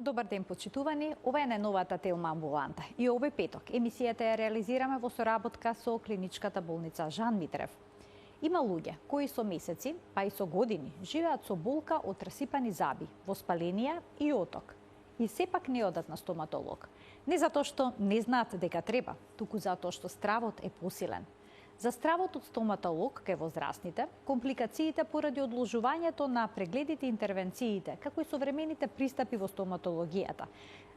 Добар ден, почитувани. Ова е најновата Телма амбуланта. И овој петок емисијата ја реализираме во соработка со клиничката болница Жан Митрев. Има луѓе кои со месеци, па и со години, живеат со болка од расипани заби, воспаление и оток. И сепак не одат на стоматолог. Не затоа што не знаат дека треба, туку затоа што стравот е посилен. За стравот од стоматолог кај возрастните, компликациите поради одложувањето на прегледите и интервенциите, како и современите пристапи во стоматологијата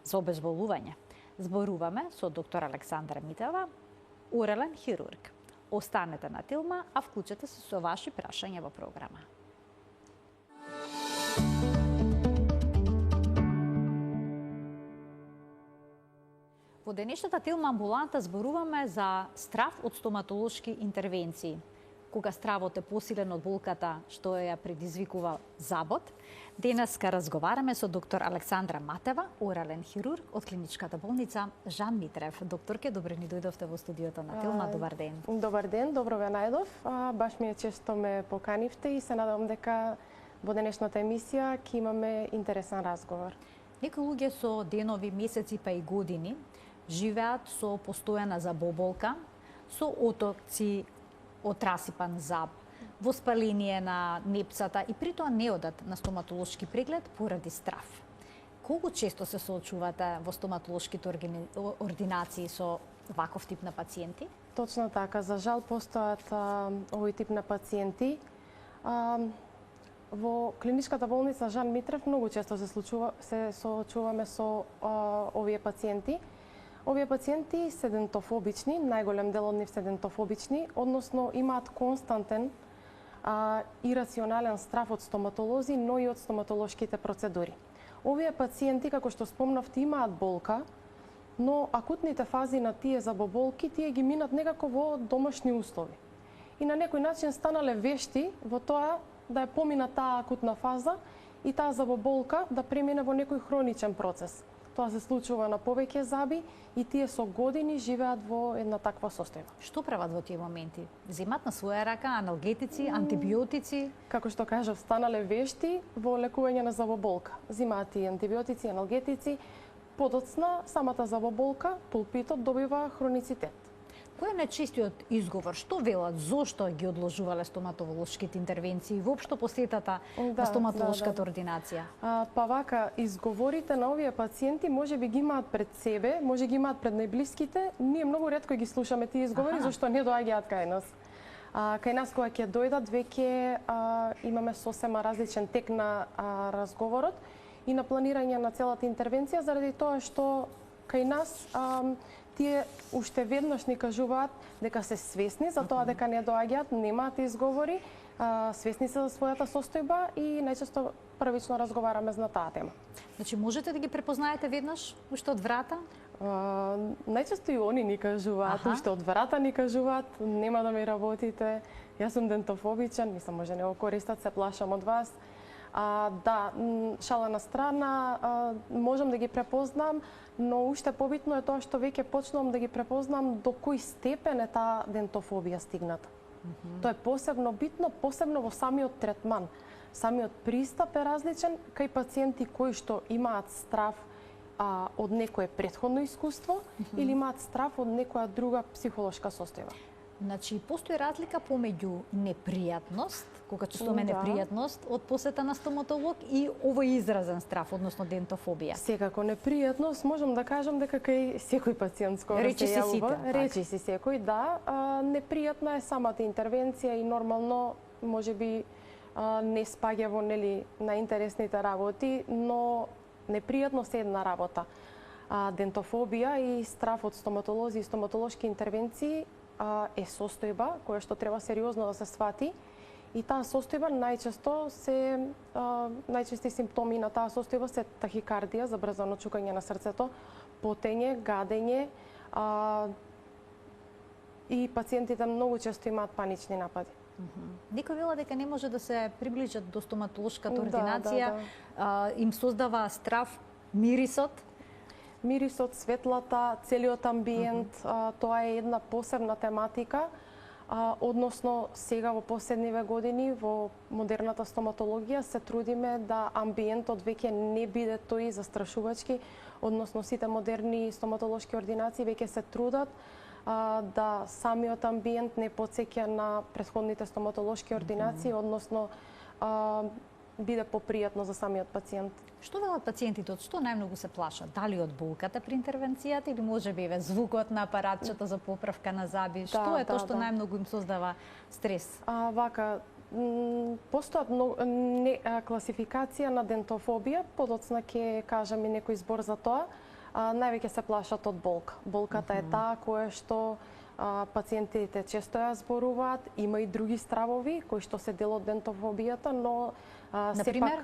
за обезболување. Зборуваме со доктор Александра Митева, орален хирург. Останете на Телма, а вклучете се со ваши прашања во програма. Во денешната Телма амбуланта зборуваме за страв од стоматолошки интервенции. Кога стравот е посилен од болката што ја предизвикува забот, денеска разговараме со доктор Александра Матева, орален хирург од клиничката болница Жан Митрев. Докторке, добре ни дојдовте во студиото на Телма. Добар ден. Добар ден, добро ве најдов. Баш ми е чест што ме поканивте и се надевам дека во денешната емисија ќе имаме интересен разговор. Некои луѓе со денови, месеци па и години живеат со постојана забоболка, со отоци од расипан заб, воспаление на непцата и притоа не одат на стоматолошки преглед поради страв. Колку често се соочувате во стоматолошките ординации со ваков тип на пациенти? Точно така, за жал постојат овој тип на пациенти. Во клиничката болница Жан Митрев многу често се соочуваме со овие пациенти. Овие пациенти се дентофобични, најголем дел од нив се дентофобични, односно имаат константен ирационален страв од стоматолози, но и од стоматолошките процедури. Овие пациенти, како што спомнавте, имаат болка, но акутните фази на тие забоболки тие ги минат некако во домашни услови. И на некој начин станале вешти во тоа да ја помина таа акутна фаза и таа забоболка да премине во некој хроничен процес. Тоа се случува на повеќе заби и тие со години живеат во една таква состојба. Што прават во тие моменти? Земат на своја рака аналгетици, антибиотици? Како што кажав, станале вешти во лекување на забоболка. Земаат и антибиотици, аналгетици, подоцна самата забоболка, пулпитот добива хроницитет. Кој е најчестиот изговор? Што велат? Зошто ги одложувале стоматолошките интервенции? Воопшто посетата на стоматолошката ординација? Па вака, изговорите на овие пациенти може би ги имаат пред себе, може ги имаат пред најблиските. Ние многу ретко ги слушаме тие изговори, зашто не доаѓаат кај нас. Кај нас кога ќе дојдат, веќе имаме сосема различен тек на разговорот и на планирање на целата интервенција, заради тоа што кај нас тие уште веднаш ни кажуваат дека се свесни за тоа дека не доаѓаат, немаат изговори, свесни се за својата состојба и најчесто првично разговараме за таа тема. Значи можете да ги препознаете веднаш уште од врата? Најчесто и они ни кажуваат, уште од врата ни кажуваат, нема да ми работите, јас сум дентофобичен, мислам може не го користат, се плашам од вас. Да, шала на страна, можам да ги препознам, но уште побитно е тоа што веќе почнувам да ги препознам до кој степен е таа дентофобија стигната. Тоа е посебно битно, посебно во самиот третман. Самиот пристап е различен кај пациенти кои што имаат страв од некое претходно искуство или имаат страв од некоја друга психолошка состојба. Значи, постои разлика помеѓу непријатност, кога чувствуваме непријатност од посета на стоматолог и овој изразен страв, односно дентофобија. Секако непријатност, можам да кажам дека кај секој пациент скоро се јавува. Речи си секој, да. Непријатна е самата интервенција и нормално можеби не спаѓа во најинтересните работи, но непријатност е една работа. Дентофобија и страв од стоматолози и стоматолошки интервенции е состојба која што треба сериозно да се свати и таа состојба најчести симптоми на таа состојба се тахикардија, забрзано чукање на срцето, потење, гадење и пациентите многу често имаат панични напади. Некој вела дека не може да се приближат до стоматолошката ординација, им создава страв мирисот. Мирисот, светлата, целиот амбиент, тоа е една посебна тематика Односно, сега во последниве години во модерната стоматологија се трудиме да амбиентот веќе не биде тој застрашувачки, односно сите модерни стоматолошки ординации веќе се трудат да самиот амбиент не потсеќа на претходните стоматолошки ординации, односно биде попријатно за самиот пациент. Што велат пациентите, од што најмногу се плашат? Дали од болката при интервенцијата или можеби звукот на апаратчето за поправка на заби? Што е тоа што најмногу им создава стрес? Постојат класификација на дентофобија, подоцна ќе кажам и некој збор за тоа. Највеќе се плашат од болка. Болката е таа која што пациентите често ја зборуваат, има и други стравови кои што се дел од дентофобијата, но например?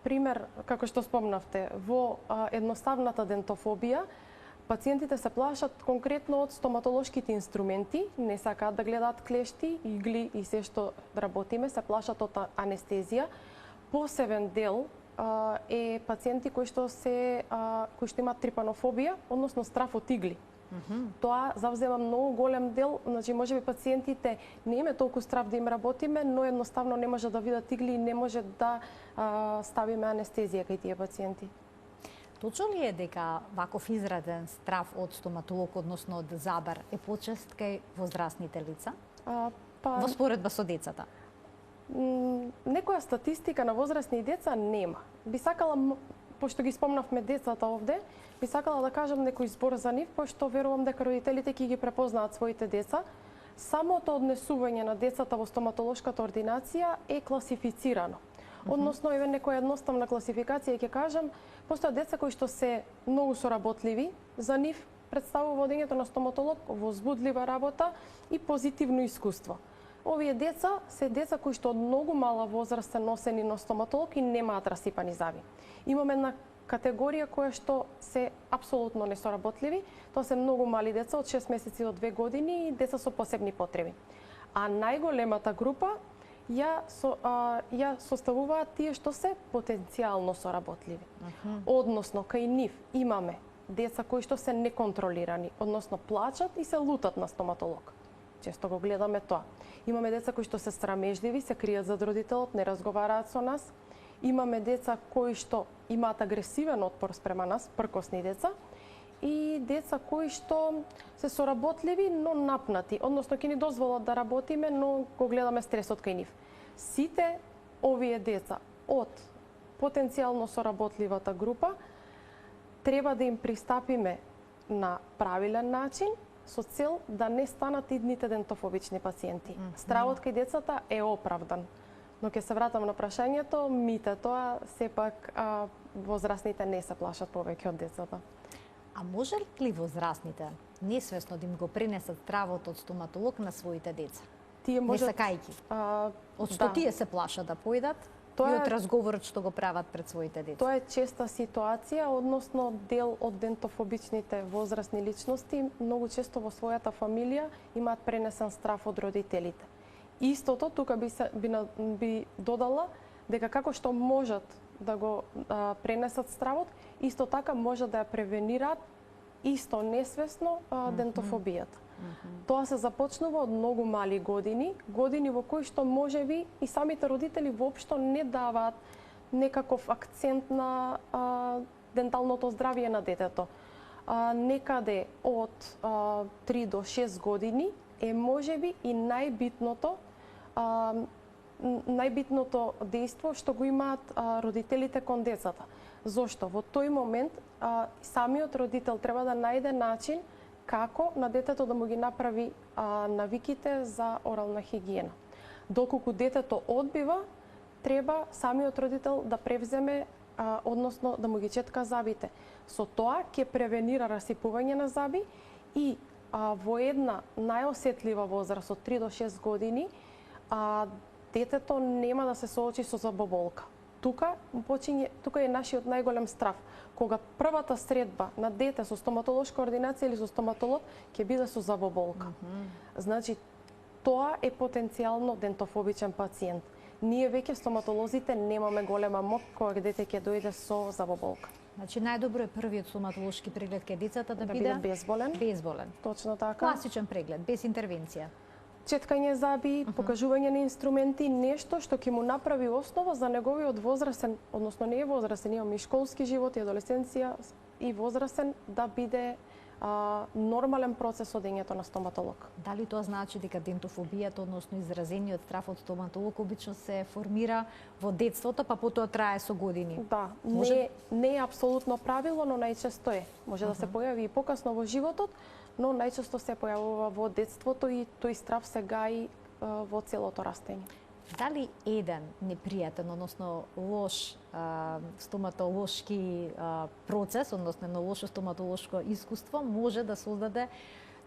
Пример, како што спомнавте, во едноставната дентофобија, пациентите се плашат конкретно од стоматолошките инструменти, не сакаат да гледаат клешти, игли и се што работиме, се плашат од анестезија. Посебен дел е пациенти кои што имаат трипанофобија, односно страф од игли. Тоа завзема многу голем дел, значи можеби пациентите не име толку страв да им работиме, но едноставно не може да видат игли и не може да ставиме анестезија кај тие пациенти. Точно ли е дека ваков израден страф од стоматолог, односно од забар, е почест кај возрастните лица? Во споредба со децата? Некоја статистика на возрастни деца нема. Би сакала, пошто ги спомнавме децата овде, би сакала да кажам некој збор за нив, пошто верувам дека родителите ќе ги препознаат своите деца. Самото однесување на децата во стоматолошката ординација е класифицирано. Односно, еве некоја едноставна класификација ќе кажам, постојат деца кои што се многу соработливи, за нив представува одењето на стоматолог возбудлива работа и позитивно искуство. Овие деца се деца кои што од многу мала возраст се носени на стоматолог и немаат расипани заби. Имаме една категорија која што се апсолутно несоработливи, тоа се многу мали деца од 6 месеци до 2 години и деца со посебни потреби. А најголемата група ја составуваат тие што се потенцијално соработливи. Односно, кај нив имаме деца кои што се неконтролирани, односно плачат и се лутат на стоматолог. Често го гледаме тоа. Имаме деца кои што се срамежливи, се кријат зад родителот, не разговараат со нас. Имаме деца кои што имаат агресивен отпор спрема нас, пркосни деца. И деца кои што се соработливи, но напнати. Односно, ќе ни дозволат да работиме, но го гледаме стресот кај нив. Сите овие деца од потенцијално соработливата група треба да им пристапиме на правилен начин, со цел да не станат идните дентофобични пациенти. Стравот кај децата е оправдан. Но ќе се вратам на прашањето, мите тоа, сепак возрастните не се плашат повеќе од децата. А може ли возрастните несвесно да им го пренесат стравот од стоматолог на своите деца? Тие можат... Не сакајки? Од што тие се плашат да појдат и од разговорот што го прават пред своите деца? Тоа е честа ситуација, односно дел од дентофобичните возрастни личности многу често во својата фамилија имаат пренесен страф од родителите. Истото, тука би додала дека како што можат да го пренесат стравот, исто така може да ја превенираат исто несвесно дентофобијата. Тоа се започнува од многу мали години, години во кои што можеби и самите родители воопшто не даваат некаков акцент на денталното здравје на детето. Некаде од 3 до 6 години е можеби и најбитното дејство што го имаат родителите кон децата. Зошто? Во тој момент самиот родител треба да најде начин како на детето да му ги направи навиките за орална хигиена. Доколку детето одбива, треба самиот родител да превземе, односно да му ги четка забите. Со тоа ќе превенира расипување на заби и во една најосетлива возраст од 3 до 6 години детето нема да се соочи со забоболка. Тука е нашиот најголем страф. Кога првата средба на дете со стоматолошка ординација или со стоматолог ќе биде со забоболка. Значи, тоа е потенцијално дентофобичен пациент. Ние веќе стоматолозите немаме голема моќ кога дете ќе дојде со забоболка. Значи, најдобро е првиот стоматолошки преглед кај децата да биде безболен. Безболен. Точно така. Класичен преглед, без интервенција. четкање заби, покажување на инструменти, нешто што ќе му направи основа за неговиот возрастен, односно не е возрастен, имаме и школски живот, и адолесценција, и возрастен, да биде нормален процес одењето на стоматолог. Дали тоа значи дека дентофобијата, односно изразениот страф од стоматолог, обично се формира во детството, па потоа трае со години? Да, Може... не е апсолутно правило, но најчесто е. Може да се појави и покасно во животот, но најчесто се појавува во детството и тој страф се гаи во целото растење. Дали еден непријатен, односно лош стоматолошки процес, односно едно лошо стоматолошко искуство може да создаде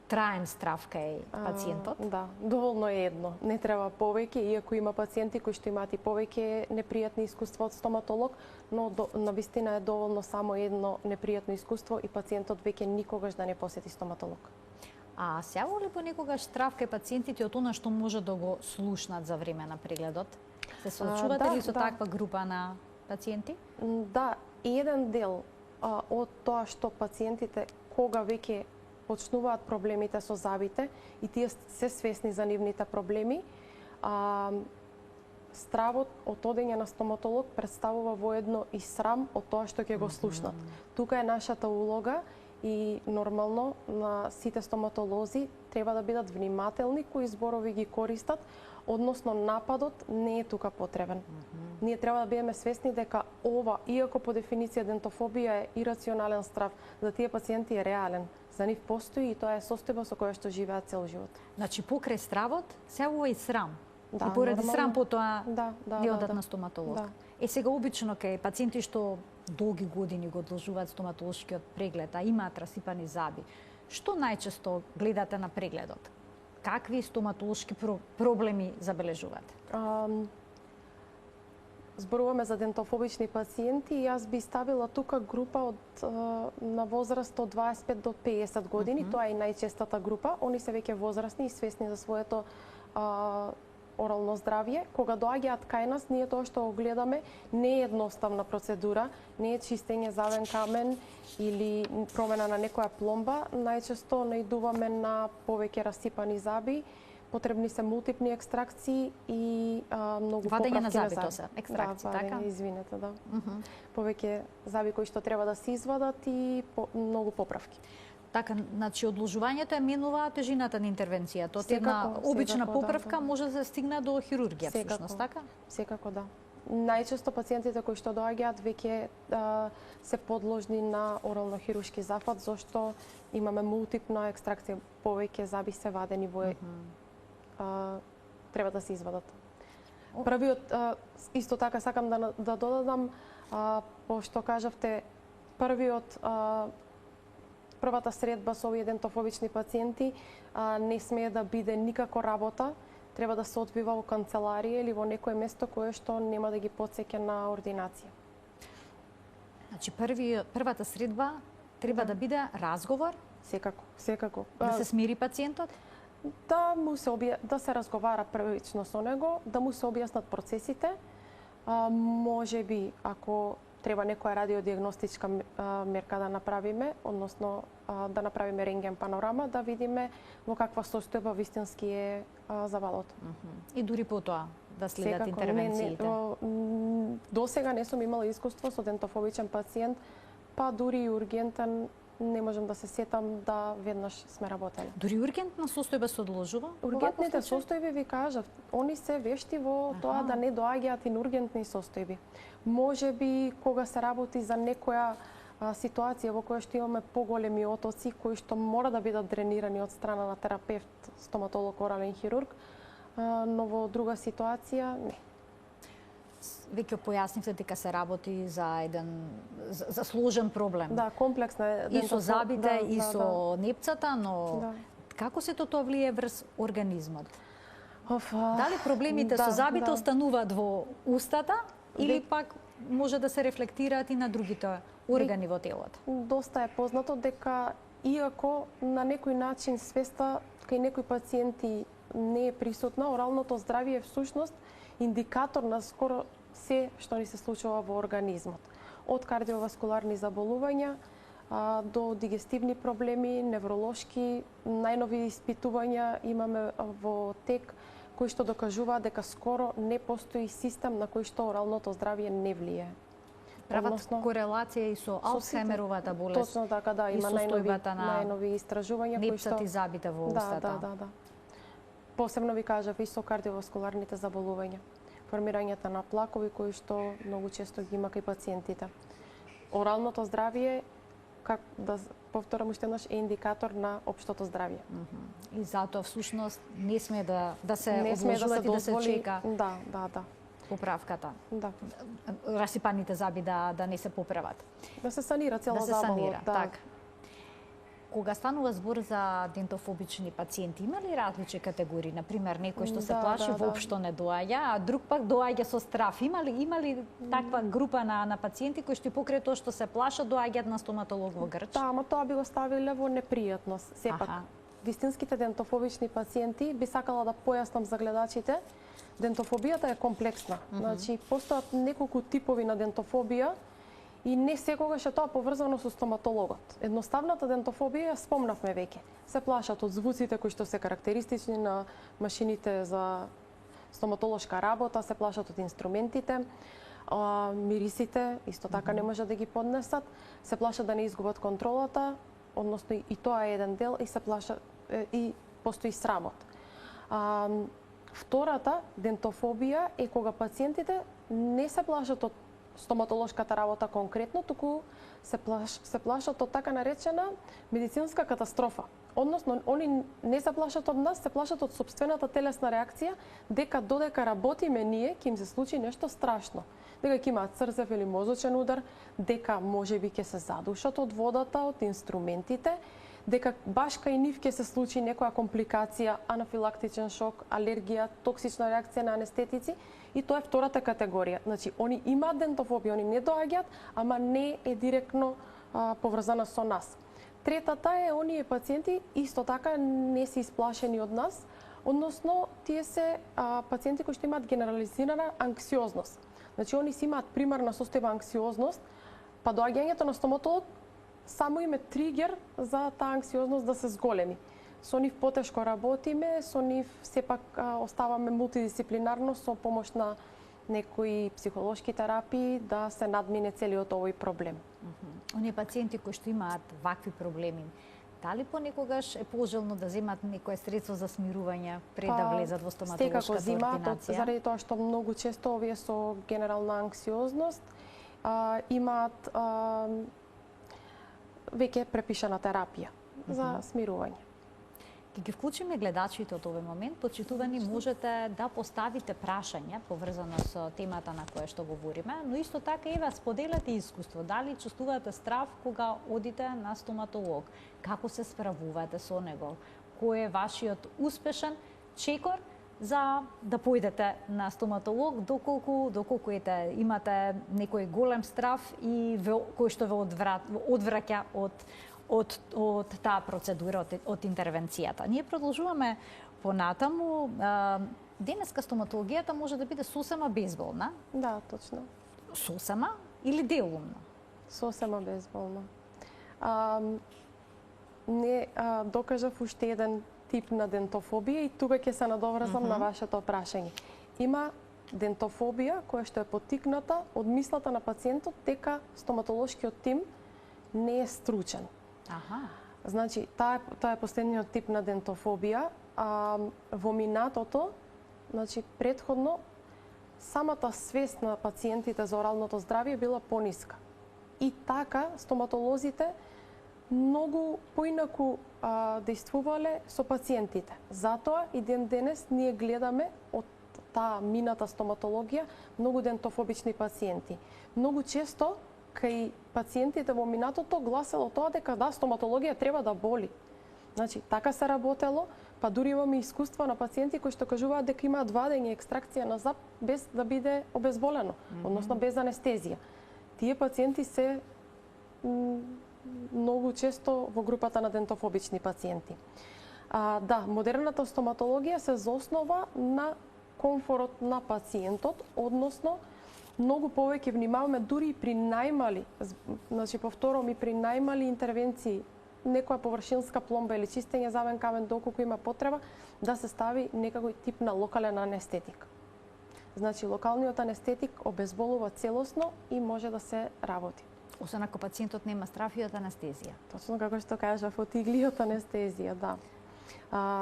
траен страф кај пациентот? Да, доволно е едно. Не треба повеќе, иако има пациенти кои што имаат и повеќе непријатни искуства од стоматолог, но навистина е доволно само едно непријатно искуство и пациентот веќе никогаш да не посети стоматолог. А се јавува ли понекогаш страф кај пациентите од она што може да го слушнат за време на прегледот? Се соочувате ли со таква група на пациенти? Да, еден дел од тоа што пациентите кога веќе почнуваат проблемите со забите и тие се свесни за нивните проблеми, стравот од одење на стоматолог представува воедно и срам од тоа што ќе го слушнат. Тука е нашата улога и нормално на сите стоматолози треба да бидат внимателни кои зборови ги користат, односно нападот не е тука потребен. Ние треба да бидеме свесни дека ова, иако по дефиниција дентофобија е ирационален страф, за тие пациенти е реален. За нив постои и тоа е состојба со која што живеат цел живот. Значи покрај стравот се јавува и срам. Да, и поради нормално. срам потоа не одат да. на стоматолог. Да. Сега обично кај пациенти што долги години го одложуваат стоматолошкиот преглед, а имаат расипани заби, што најчесто гледате на прегледот? Какви стоматолошки проблеми забележувате? Зборуваме за дентофобични пациенти и јас би ставила тука група на возраст од 25 до 50 години. Тоа е најчестата група. Они се веќе возрастни и свесни за своето орално здравје. Кога доаѓаат кај нас, ние тоа што го гледаме не е едноставна процедура, не е чистење завен камен или промена на некоја пломба. Најчесто наидуваме на повеќе расипани заби, потребни се мултипни екстракции и многу поправки на заби. Вадење на заби, екстракции, така? Извинете, да. Повеќе заби кои што треба да се извадат и многу поправки. Така, значи одложувањето е менува тежината на интервенцијата. Од една обична поправка може да се стигне до хирургија, всушност, така? Секако да. Најчесто пациентите кои што доаѓаат веќе се подложни на орално-хируршки зафат, зашто имаме мултипна екстракција, повеќе заби се вадени во треба да се извадат. Првиот, исто така сакам да додадам, пошто кажавте, првата средба со овие дентофобични пациенти не смее да биде никако работа, треба да се одвива во канцеларија или во некое место кое што нема да ги потсеќа на ординација. Значи првата средба треба да биде разговор? Секако. Да се смири пациентот? Да се разговара првично со него, да му се објаснат процесите. Може би, ако треба некоја радиодиагностичка мерка да направиме, односно да направиме рентген панорама, да видиме во каква состојба вистински е завалот. И дури потоа да следат интервенциите. До сега не сум имала искуство со дентофобичен пациент, па дури и ургентен не можам да се сетам да веднаш сме работеле. Дури ургентна состојба се одложува? Ургентните состојби ви кажав, они се вешти во тоа да не доаѓаат и ургентни состојби. Може би кога се работи за некоја ситуација во која што имаме поголеми отоци кои што мора да бидат дренирани од страна на терапевт, стоматолог, орален хирург, но во друга ситуација не. Веќе појаснивте дека се работи за сложен проблем. Да, комплексна е. И со забите, и со непцата, но како се тоа влие врз организмот? Дали проблемите со забите остануваат во устата или пак може да се рефлектираат и на другите органи во телото? Доста е познато дека иако на некој начин свеста кај некои пациенти не е присутна, оралното здравје е всушност индикатор на скоро се што ни се случува во организмот. Од кардиоваскуларни заболувања, до дигестивни проблеми, невролошки, најнови испитувања имаме во тек кои што докажуваат дека скоро не постои систем на кој што оралното здравје не влие. Прават корелација и со Алцхаймеровата болест. Точно така, да, има најнови истражувања кои што непцати забите во устата. Да. Посебно ви кажав и со кардиоваскуларните заболувања. Формирањето на плакови кои што многу често ги има кај пациентите. Оралното здравје, как да повторам уште еднаш, е индикатор на општото здравје. И затоа всушност не сме да се одложуваат и да се чека. Да. Поправката. Да. Расипаните заби да не се поправат. Да се санира цела заболот. Така. Кога станува збор за дентофобични пациенти, има ли различни категории? Например, некој што се плаши воопшто не доаѓа, а друг пак доаѓа со страф. Има ли таква група на пациенти кои што покрај тоа што се плашат доаѓаат на стоматолог во Грч? Да, ама тоа би го ставиле во непријатност. Сепак, вистинските дентофобични пациенти би сакала да појаснам за гледачите. Дентофобијата е комплексна. Значи, постојат неколку типови на дентофобија и не секогаш е тоа поврзано со стоматологот. Едноставната дентофобија ја спомнавме веќе. Се плашат од звуците кои што се карактеристични на машините за стоматолошка работа, се плашат од инструментите, мирисите, исто така не можат да ги поднесат, се плашат да не изгубат контролата, односно и тоа е еден дел, и се плашат и постои срамот. Втората дентофобија е кога пациентите не се плашат од стоматолошката работа конкретно, туку се плашат од така наречена медицинска катастрофа. Односно, они не се плашат од нас, се плашат од сопствената телесна реакција, дека додека работиме ние, ќе им се случи нешто страшно. Дека ќе имаат срцев или мозочен удар, дека можеби ќе се задушат од водата, од инструментите, дека баш кај нив ќе се случи некоја компликација, анафилактичен шок, алергија, токсична реакција на анестетици, и тоа е втората категорија. Значи, они имаат дентофобија, они не доаѓаат, ама не е директно поврзана со нас. Третата е оние пациенти исто така не се исплашени од нас, односно тие се пациенти кои што имаат генерализирана анксиозност. Значи, они си имаат примарна состојба анксиозност, па доаѓањето на стоматолог само им е тригер за таа анксиозност да се зголеми. Со нив потешко работиме, со нив сепак оставаме мултидисциплинарно со помош на некои психолошки терапии да се надмине целиот овој проблем. Оние пациенти кои што имаат вакви проблеми, дали понекогаш е пожелно да земат некое средство за смирување пред да влезат во стоматолошката ординација? Заради тоа што многу често овие со генерална анксиозност имаат веќе препишана терапија за смирување. Ке ги вклучиме гледачите од овој момент, почитувани, можете да поставите прашања поврзано со темата на која што говориме, но исто така и споделете искуство. Дали чувствувате страв кога одите на стоматолог? Како се справувате со него? Кој е вашиот успешен чекор за да појдете на стоматолог, доколку имате некој голем страв и кој што ве одвраќа од таа процедура, од интервенцијата. Ние продолжуваме понатаму. Денеска стоматологијата може да биде сосема безболна. Да, точно. Сосема или делумно? Сосема безболна. Не докажав уште еден тип на дентофобија и тука ќе се надоврзам на вашето прашање. Има дентофобија која што е поттикната од мислата на пациентот дека стоматолошкиот тим не е стручен. Значи, таа е последниот тип на дентофобија. Во минатото, значи, предходно, самата свест на пациентите за оралното здравје била пониска. И така, стоматолозите многу поинаку действувале со пациентите. Затоа и ден денес ние гледаме од таа мината стоматологија многу дентофобични пациенти. Многу често кај пациентите во минатото гласело тоа дека да, стоматологија треба да боли. Значи, така се работело, па дури имаме искуства на пациенти кои што кажуваат дека имаат вадење и екстракција на зап без да биде обезболено, односно без анестезија. Тие пациенти се многу често во групата на дентофобични пациенти. Да, модерната стоматологија се заоснова на комфорот на пациентот, односно многу повеќе внимаваме дури и при најмали, значи повторувам, и при најмали интервенции, некоја површинска пломба или чистење замен камен доколку има потреба, да се стави некако тип на локален анестетик. Значи, локалниот анестетик обезболува целосно и може да се работи. Освен ако пациентот нема страв и од анестезија. Точно како што кажав, од иглиот анестезија, да.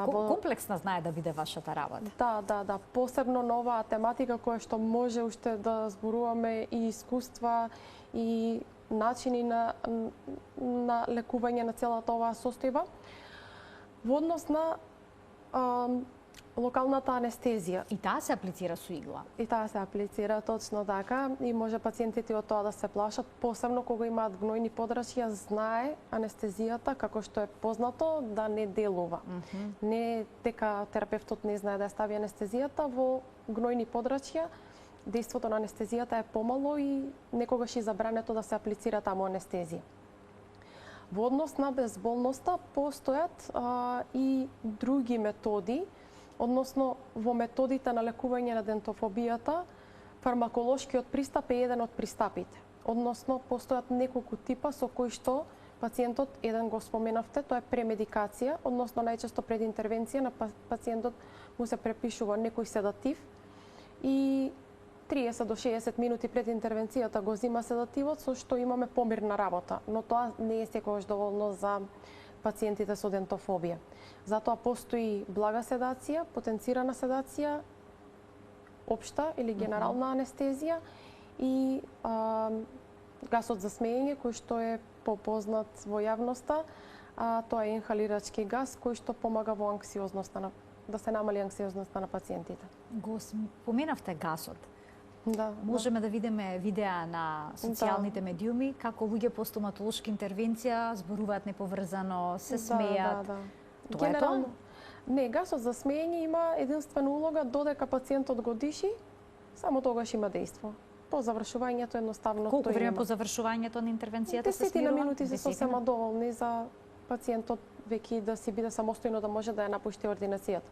Комплексна знае да биде вашата работа. Да. Посебно на оваа тематика која што може уште да зборуваме и искуства и начини на лекување на целата оваа состојба. Во однос на локалната анестезија. И таа се аплицира со игла. И таа се аплицира, точно така. И може пациентите од тоа да се плашат, посебно кога имаат гнојни подрачја, знае анестезијата, како што е познато, да не делува. Не дека терапевтот не знае да ја стави анестезијата, во гнојни подрачја дејството на анестезијата е помало и некогаш и забрането да се аплицира таму анестезија. Во однос на безболноста постојат и други методи, односно во методите на лекување на дентофобијата, фармаколошкиот пристап е еден од пристапите. Односно, постојат неколку типа со кои што пациентот, еден го споменавте, тоа е премедикација, односно најчесто пред интервенција на пациентот му се препишува некој седатив и 30 до 60 минути пред интервенцијата го зима седативот, со што имаме помирна работа, но тоа не е секогаш доволно за пациентите со дентофобија. Затоа постои блага седација, потенцирана седација, општа или генерална анестезија и гасот за смеење, кој што е попознат во јавноста, тоа е инхалирачки газ кој што помага во анксиозноста да се намали анксиозноста на пациентите. Го споменавте гасот. Да. Можеме да видиме видеа на социјалните медиуми како луѓе по стоматолошка интервенција зборуваат неповрзано, се смеат. Тоа е тоа? Не, гасот за смеење има единствена улога додека пациентот го диши, само тогаш има дејство. По завршувањето едноставно Колку време по завршувањето на интервенцијата се смирува? 10 минути се сосема доволни за пациентот веќе да си биде самостојно да може да ја напушти ординацијата.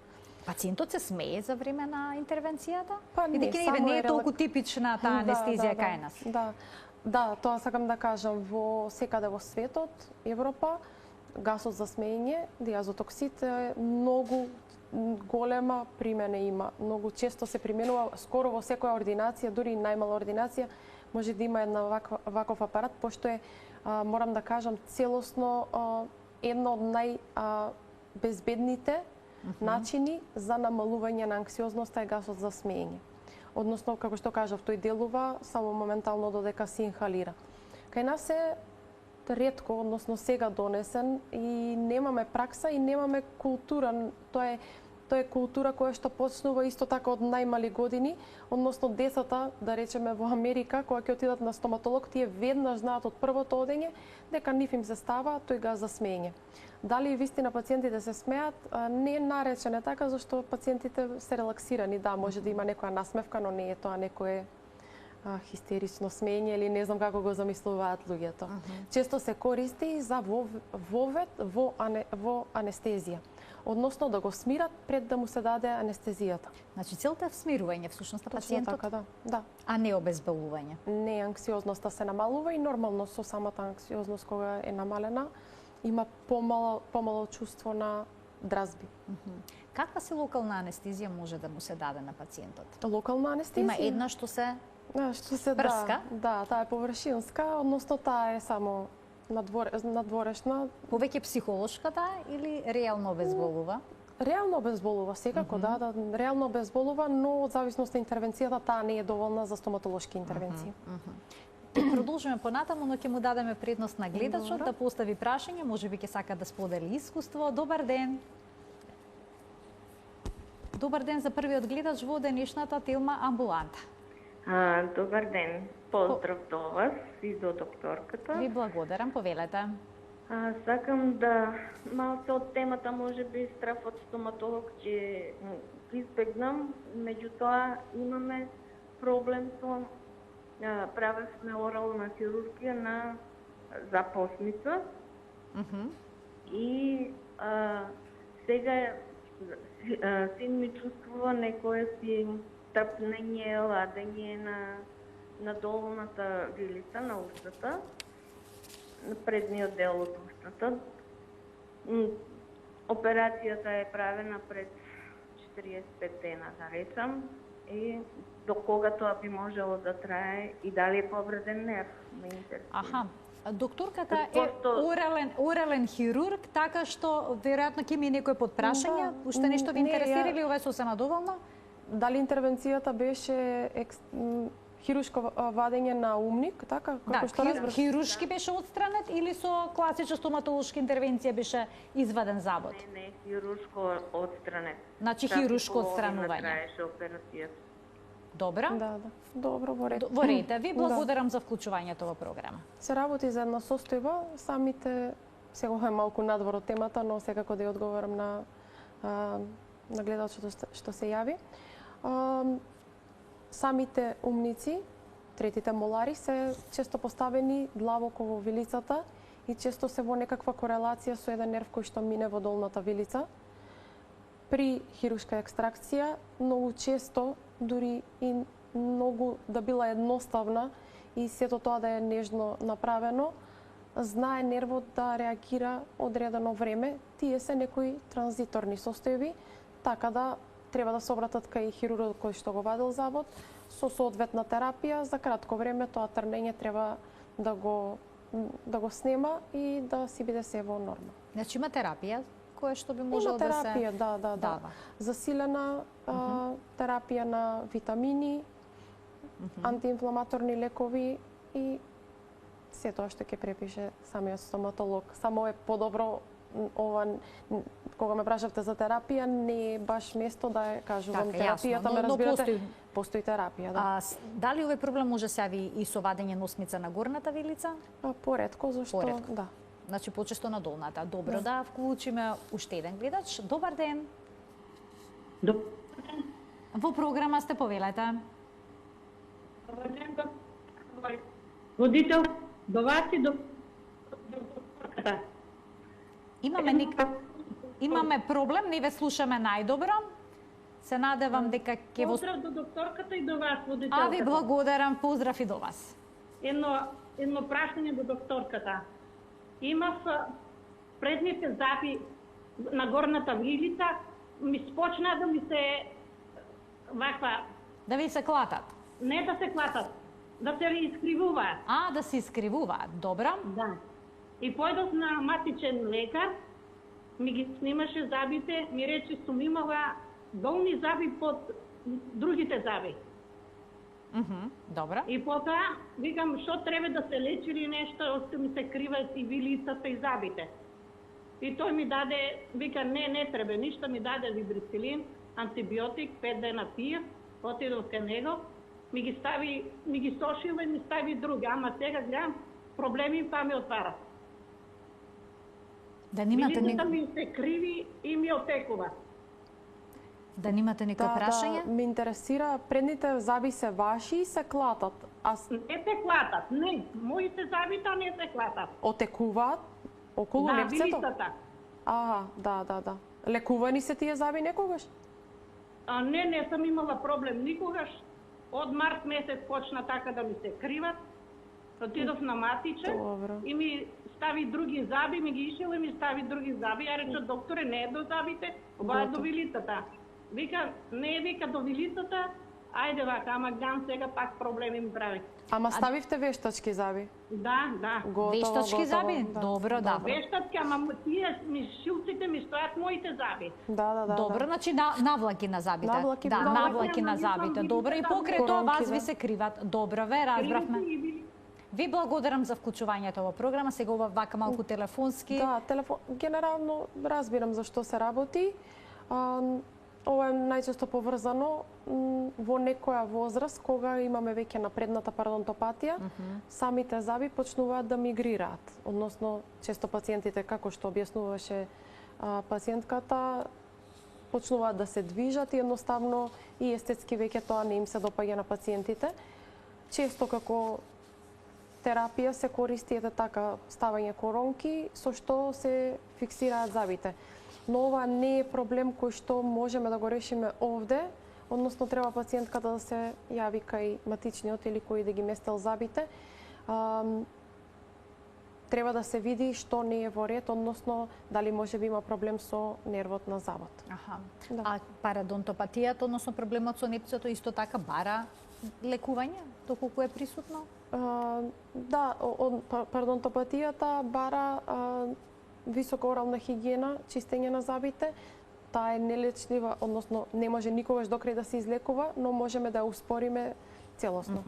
Пациентот се смее за време на интервенцијата? Па не, само не е толку типична таа анестезија кај нас. Да, тоа сакам да кажам, во секаде во светот, Европа, гасот за смеење, диазотоксид е многу голема примена има. Многу често се применува скоро во секоја ординација, дури и најмала ординација, може да има една ваков апарат, пошто е, морам да кажам, целосно едно од најбезбедните начини за намалување на анксиозноста е гасот за смеење. Односно, како што кажав, тој делува само моментално додека се инхалира. Кај нас е ретко, односно сега донесен и немаме пракса и немаме култура. Тоа е култура која што почнува исто така од најмали години, односно децата, да речеме во Америка, кога ќе отидат на стоматолог, тие веднаш знаат од првото одење дека нив им се става тој газ за смеење. Дали вистина пациентите се смеат, не е наречено така, зашто пациентите се релаксирани. Да, може да има некоја насмевка, но не е тоа некое хистерично смеење или не знам како го замислуваат луѓето. Често се користи за вовед во анестезија. Односно да го смират пред да му се даде анестезијата. Значи целта е смирување всушност на пациентот, така, да. А не обезболување. Не, анксиозноста се намалува и нормално со самата анксиозност кога е намалена, има помало чувство на дразби. Каква се локална анестезија може да му се даде на пациентот? Локална анестезија? Има една што се прска? Да, таа е површинска, односно таа е само надворешна. Повеќе психолошката или реално обезболува? Реално обезболува, секако, да, реално обезболува, но од зависност на интервенцијата таа не е доволна за стоматолошки интервенции. Продолжуваме понатаму, но ќе му дадеме предност на гледачот да постави прашање, можеби ќе сака да сподели искуство. Добар ден. Добар ден за првиот гледач во денешната Телма амбуланта. Добар ден. Поздрав до вас и до докторката. Ви благодарам, повелете. Сакам да малце од темата, може би страф од стоматолог, ќе избегнам, меѓутоа имаме проблем со правевме орална хирургија на запосница и сега син ми чувствува некое си трпнење, ладење на на долната вилица на устата, на предниот дел од устата. Операцијата е правена пред 45 дена, да речам, и до кога тоа би можело да трае и дали е повреден нерв, ме интересува. Аха. Докторката е Просто- орален хирург, така што веројатно ќе ми некој подпрашање, Да, уште нешто ви не, интересира ја- или ова е сосема доволно? Дали интервенцијата беше хируршко вадење на умник, така? Да, Како што разбрав? хируршки беше отстранет или со класична стоматолошка интервенција беше изваден забот? Не, хируршко отстране. Значи Сат и хируршко половина отстранување. траеше операцијата. Добро? Да. Добро, во ред. Во ред, ви Да. благодарам за вклучувањето во програма. Се работи за една состојба, самите сега е малку надвор од темата, но секако да ја одговорам на гледачот што се јави. Самите умници, третите молари, се често поставени длабоко во вилицата и често се во некаква корелација со еден нерв кој што мине во долната вилица. При хируршка екстракција, многу често, дури и многу да била едноставна и сето тоа да е нежно направено, знае нервот да реагира одредено време. Тие се некои транзиторни состојби, така да треба да се обратат кај хирургот кој што го вадил забот со соодветна терапија. За кратко време тоа трнење треба да го снема и да си биде се во норма. Значи има терапија која што би Има можело да се терапија, да. дава. Засилена терапија на витамини, антиинфламаторни лекови и се тоа што ќе препише самиот стоматолог. Само е подобро ова, кога ме прашавте за терапија, не е баш место да ја кажувам Така, јасно, терапијата, но ме разбирате. постои. Постои терапија, да. Дали овој проблем може се јави и со вадење носмица на горната вилица? Поретко, зашто? Поретко. Да. Значи почесто на долната. Добро, да вклучиме уште еден гледач. Добар ден. Во програма сте, повелете. Добар ден, водител, до вас и до докторката. Имаме проблем, не ве слушаме најдобро. Се надевам дека ќе во... Поздрав до докторката и до вас, водителката. А ви благодарам, поздрав и до вас. Едно прашање до докторката. Имав предните запи на горната вилица, ми спочна да ми се ваква, Да ви се клатат. не да се клатат, да се искривуваат. Да се искривуваат. Добро. Да. И појдов на матичен лекар, ми ги снимаше забите, ми рече сум имала долни заби под другите заби. Добро. И потоа викам што треба да се лечи или нешто, още ми се криваат и вилицата и забите. И тој ми даде, вика не треба ништо, ми даде вибрицилин, антибиотик, 5 дена пиев, отидов кај него, ми ги сошила и ми стави други, ама сега гледам проблеми па ми отвара. Да немате Вилицата ми се криви и ми отекува. Да немате некој прашање? Ме интересира, предните заби се ваши и се клатат, а Не се клатат, не. Моите забита не се клатат. отекуваат околу Да, лепцето? вилицата. Да. Лекувани се тие заби некогаш? Не сум имала проблем никогаш. Од март месец почна така да ми се криват. Отидов на матиче Добро. и ми стави други заби, ми ги ишила и ми стави други заби. Ја рече, докторе, не е до забите, ова е до вилицата. Вика, не е вика до вилицата, ајде вака, ама гледам сега пак проблеми ми прави. Ама ставивте вештачки заби? Да. Готово, Вештачки заби? Да. Добро, да. Вештатки, ама тие шилците ми стојат моите заби. Да. Добро, значи навлаки на забите. Навлаки, Да, да. навлаки на Ама нисам забите. видела Добро, и таму. покрај тоа вас Коронки, ви да. се криват. Добро, ве разбравме. Кривите и вили- Ви благодарам за вклучувањето во програма. Сега ова вака малку телефонски. Да, генерално разбирам за што се работи. Ова е најчесто поврзано во некоја возраст, кога имаме веќе напредната пародонтопатија, самите заби почнуваат да мигрираат. Односно, често пациентите, како што објаснуваше пациентката, почнуваат да се движат и едноставно и естетски веќе тоа не им се допаѓа на пациентите. Често како терапија се користи така ставање коронки со што се фиксираат забите. Но ова не е проблем кој што можеме да го решиме овде, односно треба пациентката да се јави кај матичниот или кој да ги местел забите. Треба да се види што не е во ред, односно дали може би има проблем со нервот на забот. Аха. Да. А парадонтопатијата, односно проблемот со непцето, исто така бара лекување, доколку е присутно? Да, парадонтопатијата бара висока орална хигиена, чистење на забите. Таа е нелечлива, односно не може никогаш докрај да се излекува, но можеме да ја успориме целосно.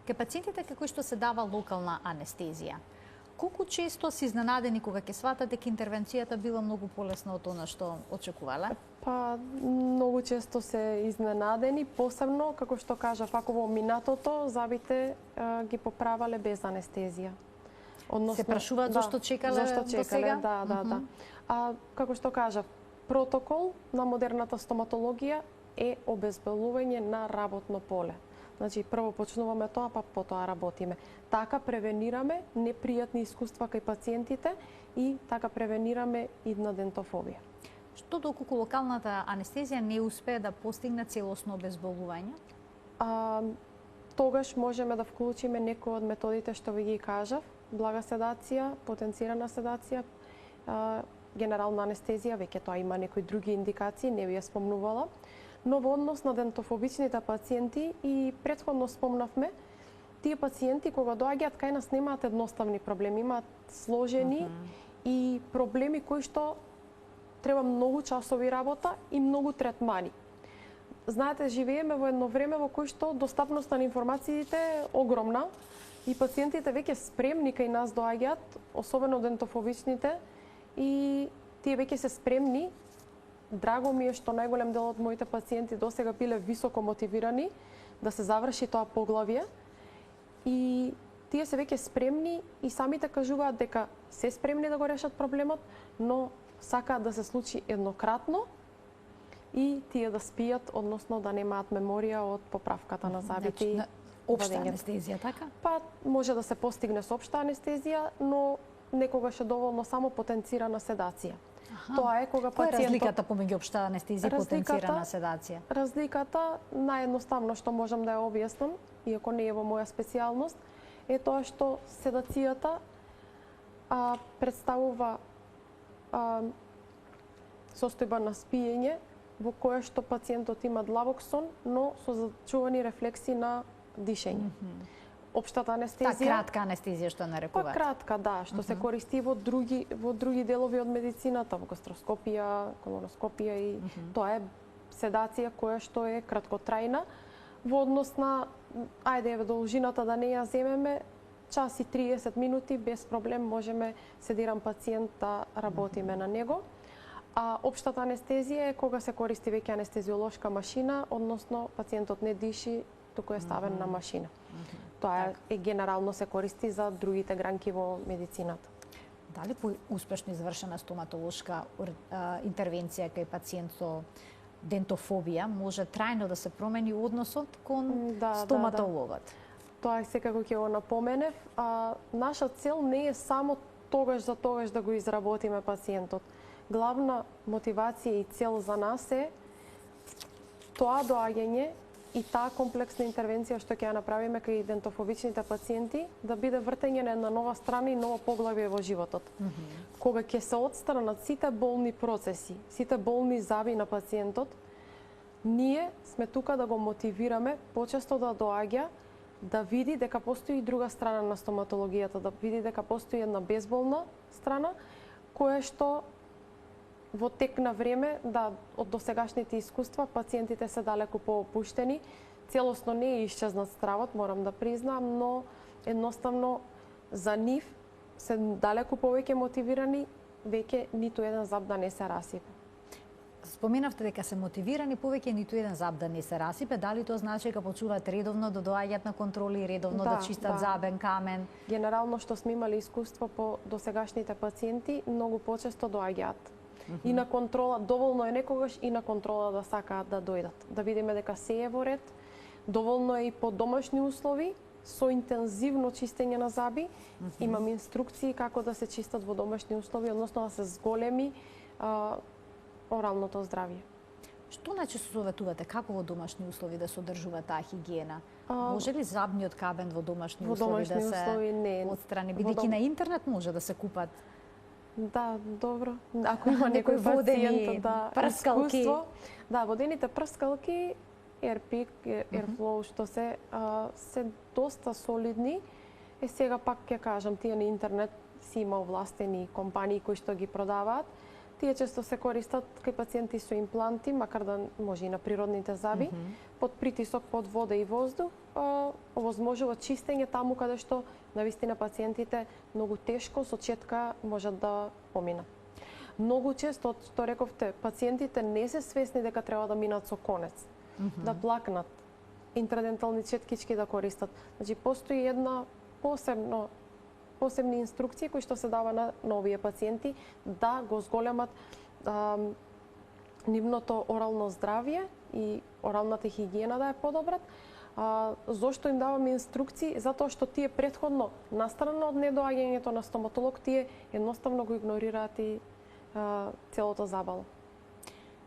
Ке пациентите како што се дава локална анестезија, колку често се изненадени кога ќе сватат дека интервенцијата била многу полесна од она што очекувале? Па, многу често се изненадени, посебно, како што кажав, ако во минатото забите ги поправале без анестезија. Односно, се прашуваат зашто чекале до сега? Да. А како што кажав, протокол на модерната стоматологија е обезбелување на работно поле. Значи, прво почнуваме тоа, па потоа работиме. Така превенираме непријатни искуства кај пациентите и така превенираме идна дентофобија. Што доколку локалната анестезија не успее да постигне целосно обезболување? Тогаш можеме да вклучиме некои од методите што ви ги кажав, блага седација, потенцирана седација, генерална анестезија, веќе тоа има некои други индикации, не ви ја спомнувала. Но во однос на дентофобичните пациенти и претходно спомнавме, тие пациенти кога доаѓаат кај нас немаат едноставни проблеми, имаат сложени и проблеми кои што треба многу часови работа и многу третмани. Знаете, живееме во едно време во кој што достапноста на информациите е огромна и пациентите веќе спремни кај нас доаѓаат, особено дентофобичните, и тие веќе се спремни. Драго ми е што најголем дел од моите пациенти досега биле високо мотивирани да се заврши тоа поглавје и тие се веќе спремни и самите кажуваат дека се спремни да го решат проблемот, но сакаат да се случи еднократно и тие да спијат, односно да немаат меморија од поправката на забите. Значи, општа анестезија, така? Па може да се постигне со општа анестезија, но некогаш е доволно само потенцирана седација. Тоа е кога пациентот... Која е разликата помеѓу општа анестезија и потенцирана седација? Разликата, наједноставно што можам да ја објаснам, иако не е во моја специјалност, е тоа што седацијата представува состојба на спиење во која што пациентот има длабок сон, но со зачувани рефлекси на дишење. Општата анестезија... Та кратка анестезија што нарекуваат. Па кратка, да, што се користи во други делови од медицината, во гастроскопија, колоноскопија и тоа е седација која што е краткотрајна во однос на, ајде еве должината да не ја земеме, час и 30 минути без проблем можеме седиран пациент да работиме на него. А општата анестезија е кога се користи веќе анестезиолошка машина, односно пациентот не диши, туку е ставен на машина. Тоа е генерално се користи за другите гранки во медицината. Дали по успешно извршена стоматолошка интервенција кај пациент со дентофобија може трајно да се промени односот кон стоматологот? Тоа е секако ќе го напоменев. Наша цел не е само тогаш за тогаш да го изработиме пациентот. Главна мотивација и цел за нас е тоа доаѓање и таа комплексна интервенција што ќе ја направиме кај дентофобичните пациенти да биде вртење на една нова страна и ново поглавје во животот. Кога ќе се отстранат сите болни процеси, сите болни заби на пациентот, ние сме тука да го мотивираме почесто да доаѓа, да види дека постои и друга страна на стоматологијата, да види дека постои една безболна страна, која што во тек на време, да, од досегашните искуства, пациентите се далеку поопуштени. Целосно не е исчезнат стравот, морам да признам, но едноставно за нив се далеку повеќе мотивирани, веќе ниту еден заб да не се расипе. Споменавте дека се мотивирани повеќе ниту еден заб да не се расипе, дали тоа значи дека почнуваат редовно да доаѓаат на контроли, редовно да чистат забен камен? Генерално што сме имали искуство по досегашните пациенти, многу почесто доаѓаат. И на контрола, доволно е некогаш и на контрола да сакаат да дојдат, да видиме дека се е во ред. Доволно е и по домашни услови, со интензивно чистење на заби. Имам инструкции како да се чистат во домашни услови, односно да се зголеми оралното здравје. Што најчесто советувате? Како во домашни услови да се одржува таа хигиена? Може ли забниот кабен во домашни услови да се отстрани? Бидејќи на интернет може да се купат. Да, добро. Ако има некој пациент, прскалки. Да, водените прскалки, Airpick, Airflow, што се доста солидни. Сега пак ќе кажам, тие на интернет си има овластени компании кои што ги продаваат. Тие често се користат кај пациенти со импланти, макар да може и на природните заби, под притисок под вода и воздух, овозможува чистење таму каде што навистина пациентите многу тешко со четка можат да поминат. Многу често, што рековте, пациентите не се свесни дека треба да минат со конец, да плакнат, интрадентални четкички да користат. Значи, постои една посебни инструкции кои што се дава на овие пациенти да го зголемат нивното орално здравје и оралната хигиена да ја подобрат. Зошто им даваме инструкции? Затоа што тие претходно, настрана од недоаѓањето на стоматолог, тие едноставно го игнорираат и целото забало.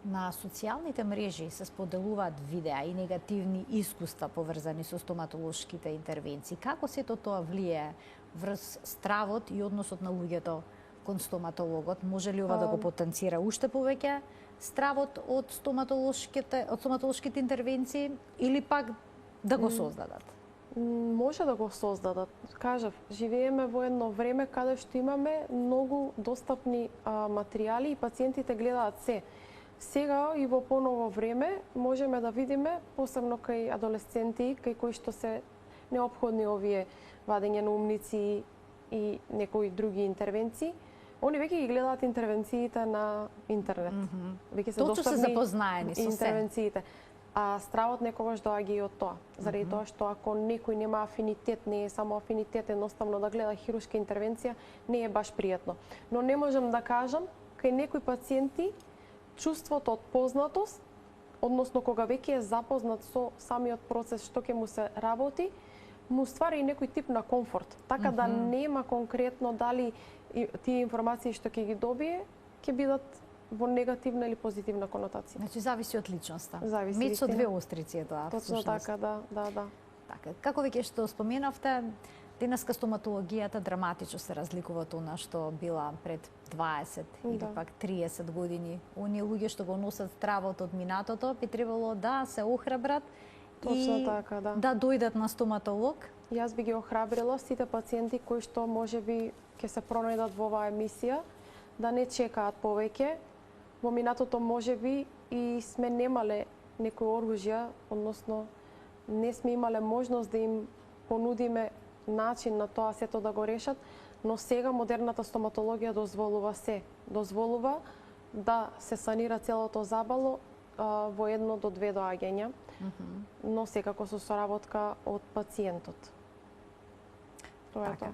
На социјалните мрежи се споделуваат видеа и негативни искуства поврзани со стоматолошките интервенции. Како сето тоа влијае врз стравот и односот на луѓето кон стоматологот? Може ли ова да го потенцира уште повеќе стравот од стоматолошките интервенции или пак да го создадат? Може да го создадат. Кажав, живееме во едно време каде што имаме многу достапни материјали и пациентите гледаат се. Сега и во поново време можеме да видиме, посебно кај адолесценти, кај кои што се неопходни овие вадење на умници и некои други интервенции, они веќе ги гледаат интервенциите на интернет. Веќе се Точно се запознаени со интервенциите. А стравот некогаш доаѓа и од тоа. Заради тоа што ако некој нема афинитет, не е само афинитет, едноставно да гледа хируршка интервенција, не е баш пријатно. Но не можам да кажам, кај некои пациенти чувството од познатост, односно кога веќе е запознат со самиот процес што ќе му се работи, му ствара и некој тип на комфорт. Така да нема конкретно дали тие информации што ќе ги добие, ќе бидат во негативна или позитивна конотација. Значи зависи од личноста. Зависи. Меч со две острици е тоа. Точно така, да. Така, како веќе што споменавте, денеска стоматологијата драматично се разликува од она што била пред 20 или пак 30 години. Оние луѓе што го носат стравот од минатото би требало да се охрабрат и така, да дојдат на стоматолог. Јас би ги охрабрила сите пациенти кои што можеби ќе се пронајдат во оваа емисија да не чекаат повеќе. Во минатото можеби и сме немале некои оружја, односно не сме имале можност да им понудиме начин на тоа сето да го решат, но сега модерната стоматологија дозволува се. Дозволува да се санира целото забало во 1 до 2 доаѓања, но секако со соработка од пациентот. Тоа е тоа.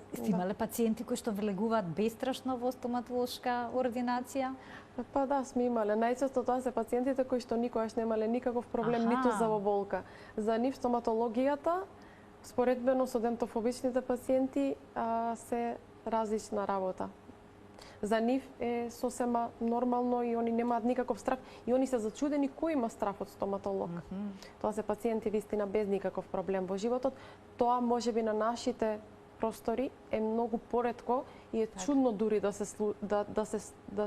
Сте имале пациенти кои што влегуваат бестрашно во стоматолошка ординација? Па да, сме имале. Најчесто тоа се пациентите кои што никогаш немале никаков проблем ниту за болка. За нив стоматологијата, споредбено со дентофобичните пациенти, се различна работа. За нив е сосема нормално и они немаат никаков страв и они се зачудени кој има страв од стоматолог. Тоа се пациенти вистина без никаков проблем во животот. Тоа можеби на нашите простори е многу поретко и е чудно дури да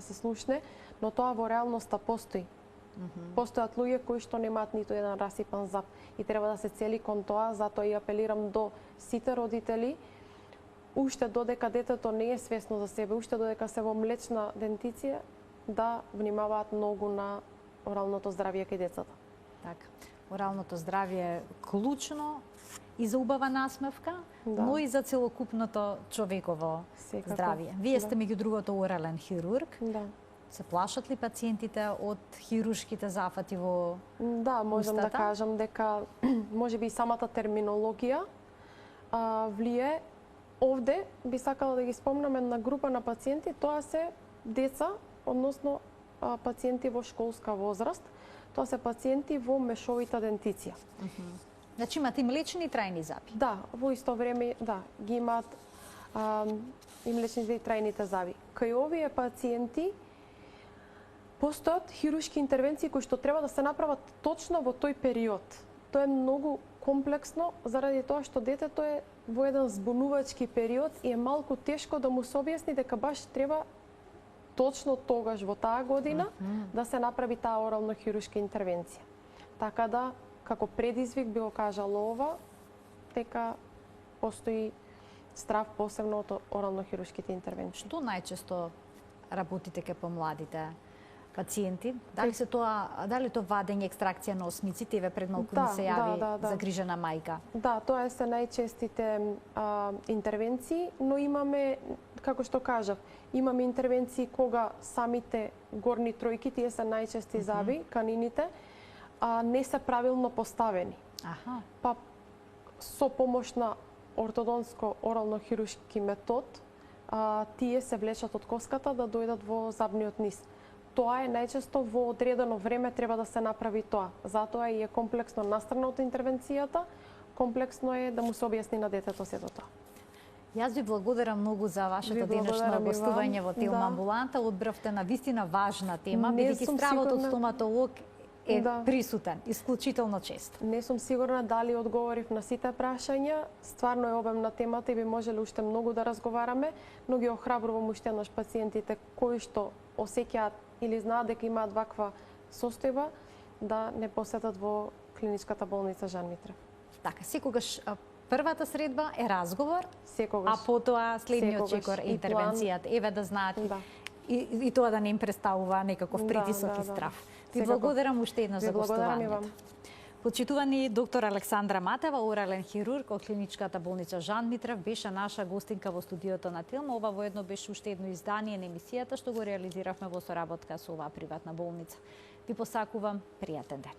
се слушне, но тоа во реалноста постои. Постојат луѓе кои што немаат ниту еден расипан зап и треба да се цели кон тоа, затоа и апелирам до сите родители, уште додека детето не е свесно за себе, уште додека се во млечна дентиција, да внимаваат многу на оралното здравје кај децата. Така. Оралното здравје е клучно и за убава насмевка, но и за целокупното човеково здравје. Вие сте меѓу другото орален хирург. Се плашат ли пациентите од хируршките зафати во устата? Да, можам да кажам дека можеби и самата терминологија влие. Овде би сакала да ги спомнам една група на пациенти, тоа се деца, односно пациенти во школска возраст, тоа се пациенти во мешовита дентиција. Значи имате и млечни и трајни заби? Да, во исто време, да, ги имаат и млечните и трајните заби. Кај овие пациенти, Постојат хируршки интервенции кои што треба да се направат точно во тој период. Тоа е многу комплексно заради тоа што детето е во еден збунувачки период и е малку тешко да му се објасни дека баш треба точно тогаш во таа година да се направи таа орално хируршка интервенција. Така да, како предизвик би го кажала ова, дека постои страв посебно од орално хируршките интервенции. Што најчесто работите ке помладите пациенти? Дали тоа вадење, екстракција на осмици, тебе пред малку ми се јави загрижена мајка? Да, тоа се најчестите интервенции, но имаме, како што кажав, имаме интервенции кога самите горни тројки, тие се најчести заби, канините, не се правилно поставени. Па со помош на ортодонско орално хируршки метод, тие се влечат од коската да дојдат во забниот низ. Тоа е најчесто во одредено време треба да се направи тоа. Затоа и е комплексно настрана од интервенцијата, комплексно е да му се објасни на детето сето тоа. Јас ви благодарам многу за вашето денешно гостување во Телм амбуланта. Одбравте на вистина важна тема, бидејќи стравот од стоматолог е присутен, исклучително често. Не сум сигурна дали одговорив на сите прашања. Стварно е обемна темата и би можеле уште многу да разговараме, но ги охрабрувам уште еднаш пациентите кои што осеќаат или знаат дека имаат ваква состојба, да не посетат во клиничката болница Жан Митрев. Така, секогаш првата средба е разговор, секогаш, а потоа следниот чекор е интервенцијата. Еве да знаат и тоа да не им представува некаков притисок и страв. Ви благодарам уште еднаш за гостувањето. Почитувани доктор Александра Матева, орален хирург од клиничката болница Жан Митрев, беше наша гостинка во студиото на Телм. Ова воедно беше уште едно издание на емисијата што го реализиравме во соработка со оваа приватна болница. Ви посакувам пријатен ден.